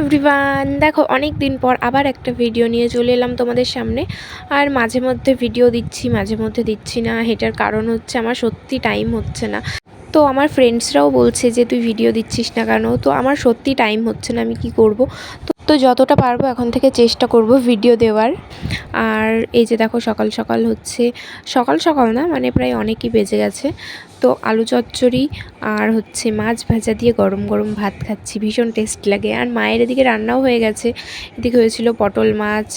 Everyone, দেখো অনেক দিন পর আবার একটা ভিডিও নিয়ে চলে এলাম তোমাদের সামনে। আর মাঝে মধ্যে ভিডিও দিচ্ছি, মাঝে মধ্যে দিচ্ছি না। এটার কারণ হচ্ছে আমার সত্যি টাইম হচ্ছে না। তো আমার ফ্রেন্ডসরাও বলছে যে তুই ভিডিও দিচ্ছিস না কেন। তো আমার সত্যি টাইম হচ্ছে না, আমি কি করব। তো যতটা পারবো এখন থেকে চেষ্টা করব ভিডিও দেওয়ার। আর এই যে দেখো সকাল সকাল হচ্ছে, সকাল সকাল না মানে প্রায় অনেকই বেজে গেছে। তো আলু চচ্চড়ি আর হচ্ছে মাছ ভাজা দিয়ে গরম গরম ভাত খাচ্ছি, ভীষণ টেস্ট লাগে। আর মায়ের এদিকে রান্নাও হয়ে গেছে। এদিকে হয়েছিল পটল মাছ,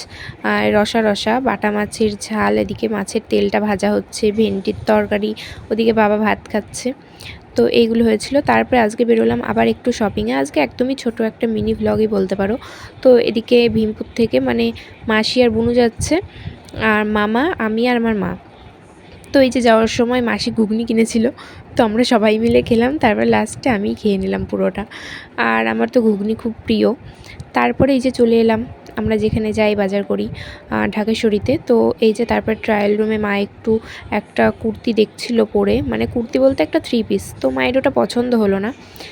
রসা রসা বাটা মাছের ঝাল, এদিকে মাছের তেলটা ভাজা হচ্ছে, ভেন্ডির তরকারি, ওদিকে বাবা ভাত খাচ্ছে। তো এইগুলো হয়েছিল। তারপরে আজকে বেরোলাম আবার একটু শপিংয়ে। আজকে একদমই ছোট একটা মিনি ভ্লগই বলতে পারো। তো এদিকে ভীমপুর থেকে মানে মাসি আর বুনু যাচ্ছে, আর মামা, আমি আর আমার মা। তো এই যে যাওয়ার সময় মাসি ঘুগনি কিনেছিল, তো আমরা সবাই মিলে খেলাম। তারপর লাস্টে আমি খেয়ে নিলাম পুরোটা। আর আমার তো ঘুগনি খুব প্রিয়। তারপরে এই যে চলে এলাম আমরা যেখানে যাই বাজার করি, ঢাকেশ্বরীতে। তো এই যে তারপর ট্রায়াল রুমে মা একটু একটা কুর্তি দেখছিল পরে, মানে কুর্তি বলতে একটা 3 পিস। তো মায়ের ওটা পছন্দ হলো না।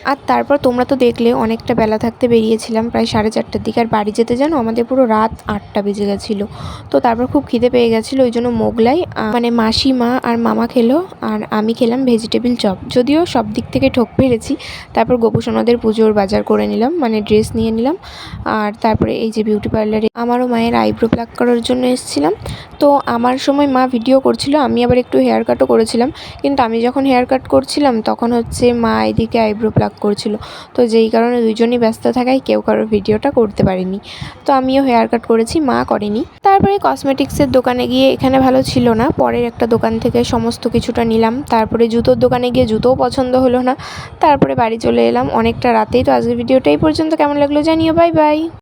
আর তারপর তোমরা তো দেখলে অনেকটা বেলা থাকতে বেরিয়েছিলাম, প্রায় 4:30টার দিকে। আর বাড়ি যেতে জানো আমাদের পুরো রাত 8টা বেজে গেছিলো। তো তারপর খুব খিদে পেয়ে গেছিলো, ওই জন্য মোগলাই মানে মাসি, মা আর মামা খেলো, আর আমি খেলাম ভেজিটেবিল চপ। যদিও সব দিক থেকে ঠক পেরেছি। তারপর গোপুসোনাদের পুজোর বাজার করে নিলাম, মানে ড্রেস নিয়ে নিলাম। আর তারপরে এই যে বিউটি পার্লারে আমারও মায়ের আইব্রো প্লাক করার জন্য এসেছিলাম। তো আমার সময় মা ভিডিও করছিল, আমি আবার একটু হেয়ার কাটও করেছিলাম। কিন্তু আমি যখন হেয়ার কাট করছিলাম তখন হচ্ছে মা এদিকে আইব্রো প্লাক করছিল। তো যেই কারণে দুজনই ব্যস্ত থাকায় কেউ কারোর ভিডিওটা করতে পারিনি। তো আমিও হেয়ার কাট করেছি, মা করেনি। তারপরে কসমেটিক্সের দোকানে গিয়ে, এখানে ভালো ছিল না, পরের একটা দোকান থেকে সমস্ত কিছুটা নিলাম। তারপরে জুতোর দোকানে গিয়ে জুতোও পছন্দ হলো না। তারপরে বাড়ি চলে এলাম অনেকটা রাতেই। তো আজকের ভিডিওটা এই পর্যন্ত, কেমন লাগলো জানিও। Bye bye.